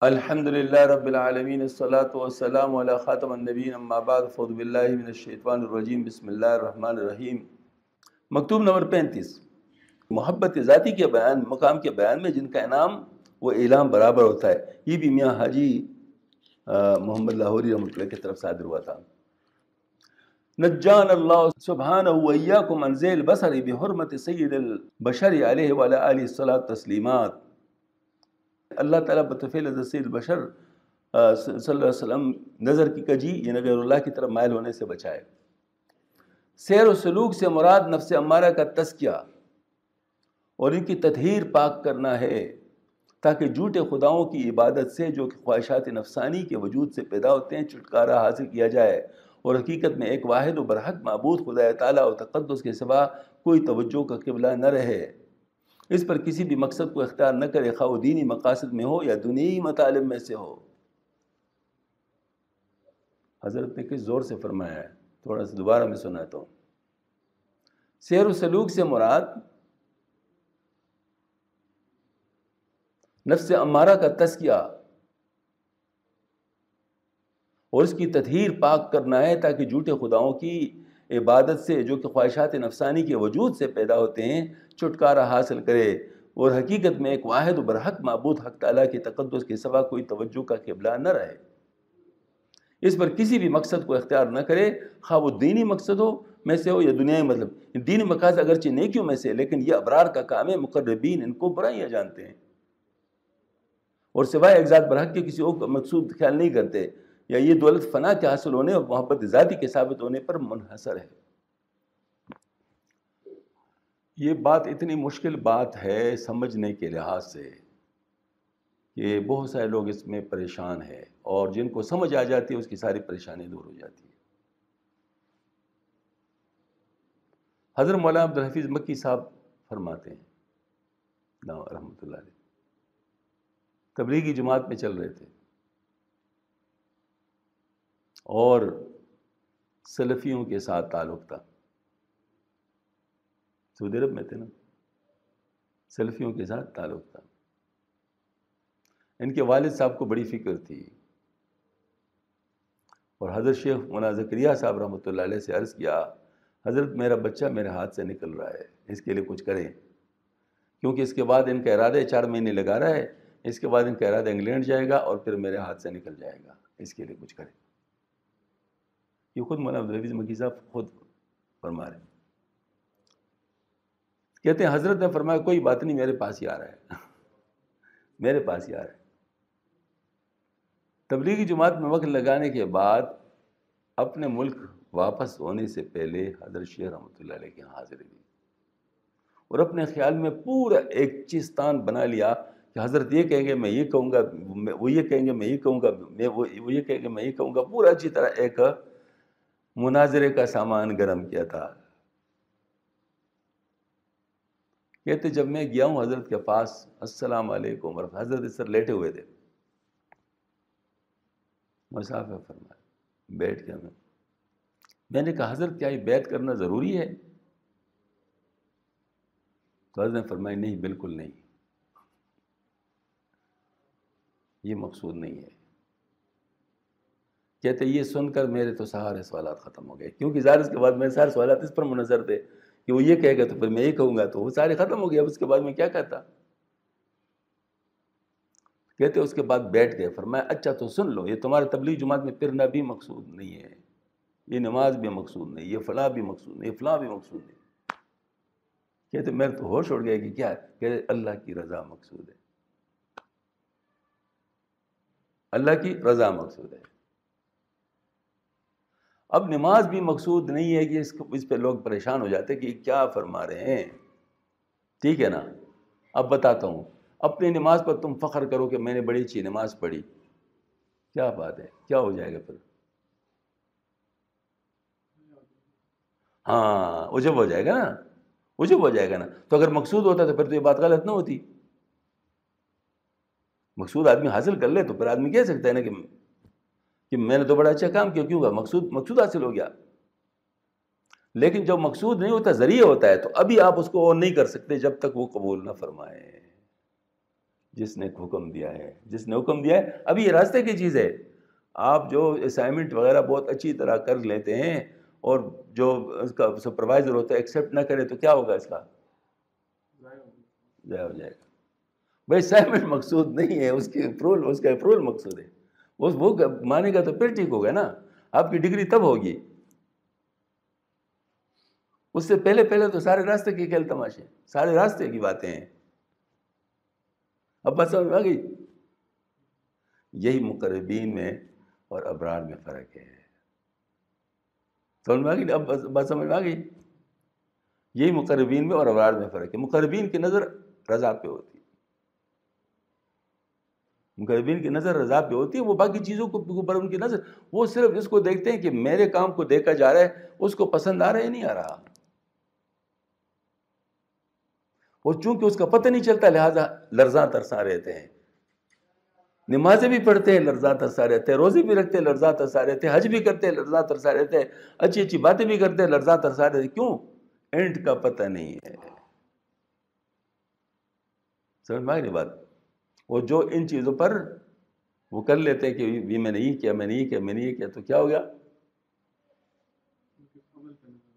الحمدللہ رب العالمین الصلاۃ والسلام علی خاتم النبیین اما بعد فاعوذ باللہ من الشیطان الرجیم بسم اللہ الرحمن الرحیم۔ مکتوب نمبر 35، محبت ذاتی کے بیان مقام کے بیان میں جن کا انعام وہ اعلام برابر ہوتا ہے، یہ بھی میاں حاجی محمد لاہوری رحمۃ اللہ کی طرف صادر ہوا تھا۔ نجان اللہ سبحانہ وإیاکم عن ذی البصر بحرمت سید البشر علیہ وعلی آلہ الصلاۃ تسلیمات۔ اللہ تعالیٰ بطفیل حضرت سید البشر صلی اللہ علیہ وسلم نظر کی کجی یعنی غیر اللہ کی طرف مائل ہونے سے بچائے۔ سیر و سلوک سے مراد نفس امارہ کا تزکیہ اور ان کی تطہیر پاک کرنا ہے تاکہ جھوٹے خداؤں کی عبادت سے جو کہ خواہشات نفسانی کے وجود سے پیدا ہوتے ہیں چھٹکارا حاصل کیا جائے اور حقیقت میں ایک واحد و برحق معبود خدا تعالیٰ اور تقدس کے سوا کوئی توجہ کا قبلہ نہ رہے، اس پر کسی بھی مقصد کو اختیار نہ کرے، خواہ وہ دینی مقاصد میں ہو یا دنیائی مطالب میں سے ہو۔ حضرت نے کس زور سے فرمایا ہے، تھوڑا سا دوبارہ میں سناتا ہوں۔ سیر و سلوک سے مراد نفس امارہ کا تزکیہ اور اس کی تطہیر پاک کرنا ہے تاکہ جھوٹے خداؤں کی عبادت سے جو کہ خواہشات نفسانی کے وجود سے پیدا ہوتے ہیں چھٹکارا حاصل کرے اور حقیقت میں ایک واحد و برحق معبود حق تعالیٰ کے تقدس کے سوا کوئی توجہ کا قبلہ نہ رہے، اس پر کسی بھی مقصد کو اختیار نہ کرے، خواہ وہ دینی مقصد ہو میں سے ہو یا دنیائی مطلب۔ دینی مقاصد اگرچہ نیکیوں میں سے لیکن یہ ابرار کا کام ہے، مقربین ان کو برائیاں جانتے ہیں اور سوائے ایک ذات برحق کے کسی اور مقصود خیال نہیں کرتے، یا یہ دولت فنا کے حاصل ہونے اور محبت ذاتی کے ثابت ہونے پر منحصر ہے۔ یہ بات اتنی مشکل بات ہے سمجھنے کے لحاظ سے کہ بہت سارے لوگ اس میں پریشان ہیں، اور جن کو سمجھ آ جاتی ہے اس کی ساری پریشانی دور ہو جاتی ہے۔ حضرت مولانا عبدالحفیظ مکی صاحب فرماتے ہیں رحمۃ اللہ علیہ، تبلیغی جماعت میں چل رہے تھے اور سلفیوں کے ساتھ تعلق تھا، سعودی عرب میں تھے نا، سلفیوں کے ساتھ تعلق تھا۔ ان کے والد صاحب کو بڑی فکر تھی اور حضرت شیخ مولانا زکریا صاحب رحمۃ اللہ علیہ سے عرض کیا، حضرت میرا بچہ میرے ہاتھ سے نکل رہا ہے، اس کے لیے کچھ کریں، کیونکہ اس کے بعد ان کا ارادہ 4 مہینے لگا رہا ہے، اس کے بعد ان کا ارادہ انگلینڈ جائے گا اور پھر میرے ہاتھ سے نکل جائے گا، اس کے لیے کچھ کریں۔ یہ خود مولانا عبدالحفیظ مکی صاحب خود فرما رہے ہیں، کہتے ہیں حضرت نے فرمایا کوئی بات نہیں، میرے پاس ہی آ رہا ہے میرے پاس ہی آ رہا ہے۔ تبلیغی جماعت میں وقت لگانے کے بعد اپنے ملک واپس ہونے سے پہلے حضرت شیخ رحمۃ اللہ علیہ کے یہاں حاضری دی اور اپنے خیال میں پورا ایک چیستان بنا لیا کہ حضرت یہ کہیں گے میں یہ کہوں گا، وہ یہ کہیں گے میں یہ کہوں گا، وہ یہ کہیں گے میں یہ کہوں گا، پورا اچھی طرح ایک مناظرے کا سامان گرم کیا تھا۔ کہتے جب میں گیا ہوں حضرت کے پاس، السلام علیکم، اور حضرت اس طرح لیٹے ہوئے تھے، مسافہ فرمایا، بیٹھ گیا میں نے کہا حضرت کیا یہ بیعت کرنا ضروری ہے؟ تو حضرت نے فرمایا نہیں، بالکل نہیں، یہ مقصود نہیں ہے۔ کہتے یہ سن کر میرے تو سارے سوالات ختم ہو گئے، کیونکہ ظاہر اس کے بعد میرے سارے سوالات اس پر منحصر تھے کہ وہ یہ کہے گا تو پھر میں یہ کہوں گا، تو وہ سارے ختم ہو گئے، اب اس کے بعد میں کیا کہتا۔ کہتے اس کے بعد بیٹھ گئے، فرمایا اچھا تو سن لو، یہ تمہارے تبلیغ جماعت میں پھرنا بھی مقصود نہیں ہے، یہ نماز بھی مقصود نہیں، یہ فلاں بھی مقصود نہیں، یہ فلاں بھی مقصود نہیں۔ کہتے میرے تو ہوش اڑ گیا کہ کیا ہے؟ کہتے اللہ کی رضا مقصود ہے، اللہ کی رضا مقصود ہے۔ اب نماز بھی مقصود نہیں ہے کہ اس پہ لوگ پریشان ہو جاتے کہ کیا فرما رہے ہیں، ٹھیک ہے نا؟ اب بتاتا ہوں، اپنی نماز پر تم فخر کرو کہ میں نے بڑی اچھی نماز پڑھی، کیا بات ہے، کیا ہو جائے گا پھر؟ ہاں عجب ہو جائے گا نا، عجب ہو جائے گا نا۔ تو اگر مقصود ہوتا تو پھر تو یہ بات غلط نہ ہوتی، مقصود آدمی حاصل کر لے تو پھر آدمی کہہ سکتا ہے نا کہ میں نے تو بڑا اچھا کام کیا، کیوں گا مقصود حاصل ہو گیا۔ لیکن جب مقصود نہیں ہوتا، ذریعہ ہوتا ہے، تو ابھی آپ اس کو اور نہیں کر سکتے جب تک وہ قبول نہ فرمائے۔ جس نے حکم دیا ہے، جس نے حکم دیا ہے. ابھی یہ راستے کی چیز ہے. آپ جو اسائنمنٹ وغیرہ بہت اچھی طرح کر لیتے ہیں اور جو اس کا سپروائزر ہوتا ہے ایکسیپٹ نہ کرے تو کیا ہوگا؟ اس کا ضائع ہو جائے گا. بھائی اسائنمنٹ مقصود نہیں ہے، اس کا اپروول مقصود ہے. وہ مانے گا تو پھر ٹھیک ہوگا نا. آپ کی ڈگری تب ہوگی. اس سے پہلے تو سارے راستے کے کھیل تماشے، سارے راستے کی باتیں ہیں. اب بات سمجھ میں آ گئی؟ یہی مقربین میں اور ابرار میں فرق ہے. سمجھ میں آ گئی؟ اب بات سمجھ میں آ گئی؟ یہی مقربین میں اور ابرار میں فرق ہے. مقربین کی نظر رضا پہ ہوتی ہے، مقربین کی نظر رضا پہ ہوتی ہے. وہ باقی چیزوں کو اوپر ان کی نظر، وہ صرف اس کو دیکھتے ہیں کہ میرے کام کو دیکھا جا رہا ہے، اس کو پسند آ رہا ہے یا نہیں آ رہا. اور چونکہ اس کا پتہ نہیں چلتا لہٰذا لرزاں ترساں رہتے ہیں. نمازیں بھی پڑھتے ہیں لرزاں ترساں رہتے ہیں، روزے بھی رکھتے ہیں لرزاں ترساں رہتے ہیں، حج بھی کرتے ہیں لرزاں ترساں رہتے ہیں، اچھی اچھی باتیں بھی کرتے ہیں لرزاں ترساں رہتے ہیں. کیوں؟ اینڈ کا پتہ نہیں ہے. سمجھ میں آ گئی بات؟ اور جو ان چیزوں پر وہ کر لیتے ہیں کہ یہ میں نے یہ کیا، میں نے یہ کیا، میں نے یہ کیا، تو کیا ہو گیا؟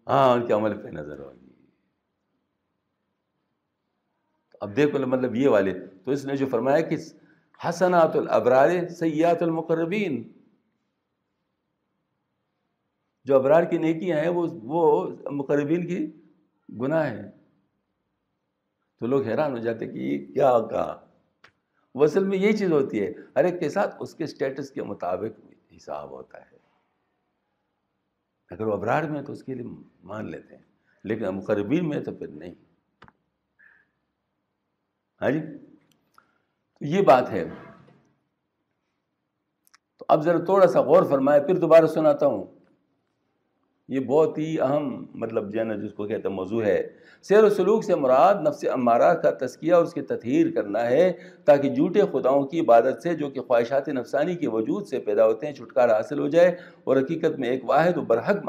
ہاں، ان کے عمل پہ نظر ہوگی. اب دیکھو مطلب یہ والے تو اس نے جو فرمایا کہ حسنات الابرار سیئات المقربین، جو ابرار کی نیکیاں ہیں وہ مقربین کی گناہ ہیں. تو لوگ حیران ہو جاتے کہ یہ کیا کہا. وہ اصل میں یہی چیز ہوتی ہے، ہر ایک کے ساتھ اس کے سٹیٹس کے مطابق حساب ہوتا ہے. اگر وہ ابرار میں ہے تو اس کے لیے مان لیتے ہیں، لیکن مقربین میں تو پھر نہیں. ہاں جی، تو یہ بات ہے. تو اب ذرا تھوڑا سا غور فرمائے، پھر دوبارہ سناتا ہوں. یہ بہت ہی اہم مطلب جو ہے نا جس کو کہتے ہیں موضوع ہے. سیر و سلوک سے مراد نفس امارہ کا تزکیہ اور اس کی تطہیر کرنا ہے، تاکہ جھوٹے خداؤں کی عبادت سے جو کہ خواہشات نفسانی کے وجود سے پیدا ہوتے ہیں چھٹکارا حاصل ہو جائے، اور حقیقت میں ایک واحد و برحق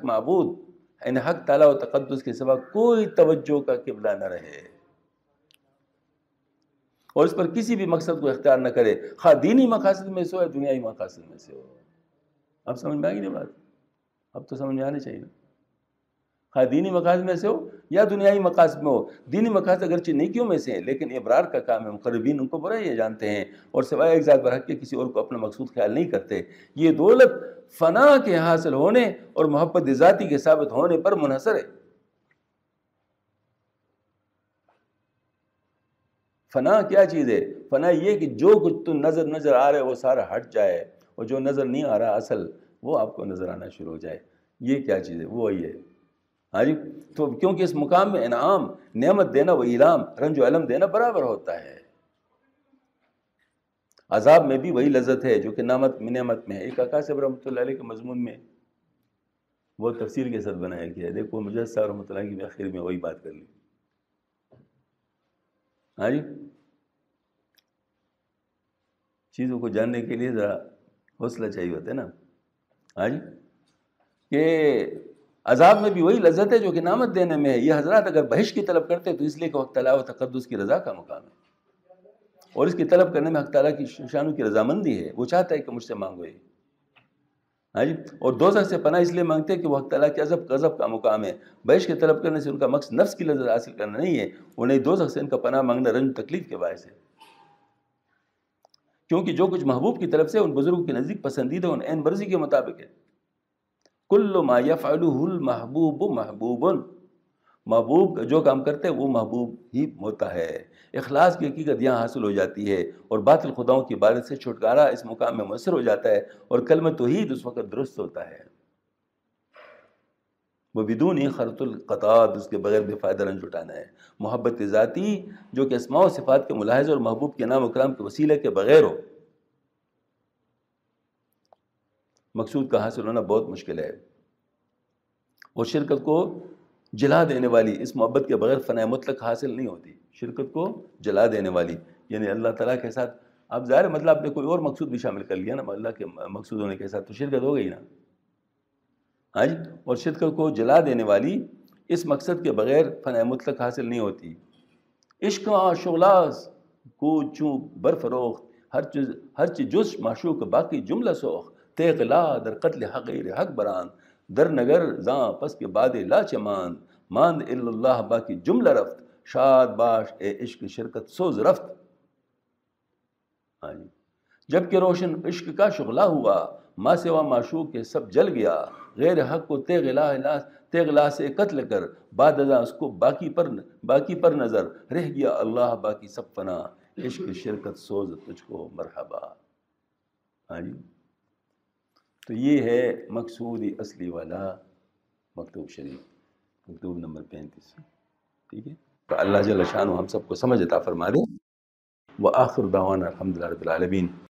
معبود یعنی حق تعالیٰ و تقدس کے سوا کوئی توجہ کا قبلہ نہ رہے، اور اس پر کسی بھی مقصد کو اختیار نہ کرے، خواہ دینی مقاصد میں سے ہو یا دنیائی مقاصد میں سے ہو. اب سمجھ میں آ گئی نہیں بات؟ اب تو سمجھ میں آنے چاہیے. خواہ دینی مقاصد میں سے ہو یا دنیائی مقاصد میں ہو. دینی مقاصد اگرچہ نیکیوں میں سے ہیں، لیکن ابرار کا کام ہے. مقربین ان کو برا یہ جانتے ہیں اور سوائے ایک ذات برحق کے کسی اور کو اپنا مقصود خیال نہیں کرتے. یہ دولت فنا کے حاصل ہونے اور محبت ذاتی کے ثابت ہونے پر منحصر ہے. فنا کیا چیز ہے؟ فنا یہ کہ جو کچھ تو نظر آ رہا ہے وہ سارا ہٹ جائے، اور جو نظر نہیں آ رہا اصل وہ آپ کو نظر آنا شروع ہو جائے. یہ کیا چیز ہے؟ وہ وہی ہے. ہاں جی، تو کیونکہ اس مقام میں انعام، نعمت دینا و اعلام، رنج و علم دینا برابر ہوتا ہے. عذاب میں بھی وہی لذت ہے جو کہ نعمت میں ہے. ایک اکاسب رحمۃ اللہ علیہ کے مضمون میں وہ تفسیر کے ساتھ بنایا گیا ہے. دیکھو مجسہ رحمۃ اللہ کی آخر میں وہی بات کر لی. ہاں جی، چیزوں کو جاننے کے لیے ذرا حوصلہ چاہیے ہوتا ہے نا. ہاں جی، کہ عذاب میں بھی وہی لذت ہے جو کہ نعمت دینے میں ہے. یہ حضرات اگر بہشت کی طلب کرتے تو اس لیے کہ حق تعالیٰ و تقدس کی رضا کا مقام ہے، اور اس کی طلب کرنے میں حق تعالیٰ کی شانوں کی رضامندی ہے. وہ چاہتا ہے کہ مجھ سے مانگو یہ. ہاں جی، اور دوزخ سے پناہ اس لیے مانگتے ہیں کہ وہ حق تعالیٰ کے غضب کا مقام ہے. بہشت کی طلب کرنے سے ان کا مقصد نفس کی لذت حاصل کرنا نہیں ہے، انہیں دوزخ سے ان کا پناہ مانگنا رنج تکلیف کے باعث ہے. کیونکہ جو کچھ محبوب کی طرف سے ان بزرگوں کے نزدیک پسندیدہ ان عین مرضی کے مطابق ہے. کل ما یفعلہ المحبوب محبوب، محبوب جو کام کرتے ہیں وہ محبوب ہی ہوتا ہے. اخلاص کی حقیقت یہاں حاصل ہو جاتی ہے، اور باطل خداؤں کی عبادت سے چھٹکارا اس مقام میں مؤثر ہو جاتا ہے، اور کلمہ توحید اس وقت درست ہوتا ہے. وہ بدون ہی خرط القطاعت، اس کے بغیر بے فائدہ رنج اٹھانا ہے. محبت ذاتی جو کہ اسماء و صفات کے ملاحظے اور محبوب کے نام و کرام کے وسیلے کے بغیر ہو، مقصود کا حاصل ہونا بہت مشکل ہے. اور شرکت کو جلا دینے والی اس محبت کے بغیر فنا مطلق حاصل نہیں ہوتی. شرکت کو جلا دینے والی یعنی اللہ تعالیٰ کے ساتھ اب ظاہر مطلب آپ نے کوئی اور مقصود بھی شامل کر لیا نا اللہ کے مقصود ہونے کے ساتھ، تو شرکت ہو گئی نا. ہاں جی، اور شرکت کو جلا دینے والی اس مقصد کے بغیر فنا مطلق حاصل نہیں ہوتی. عشق شغلاس کو چوں برفروخت ہر چیز جز معشوق باقی جملہ سوخ تیغلا در قتل حقیر حق بران در نگر زاں پس کے بعد لا چمان ماند الا اللہ باقی جملہ رفت شاد باش اے عشق شرکت سوز رفت. ہاں جی. جب کہ روشن عشق کا شغلہ ہوا ما سوا معشوق کے سب جل گیا غیر حق کو تیغلا سے قتل کر بعد ازاں اس کو باقی پر نظر رہ گیا اللہ باقی سب فنا عشق شرکت سوز تجھ کو مرحبا. ہاں جی. تو یہ ہے مقصود اصلی والا مکتوب شریف، مکتوب نمبر 35. ٹھیک ہے. تو اللہ جل شانہ ہم سب کو سمجھ عطا فرما دے. وآخر دعوانا الحمدللہ رب العالمین.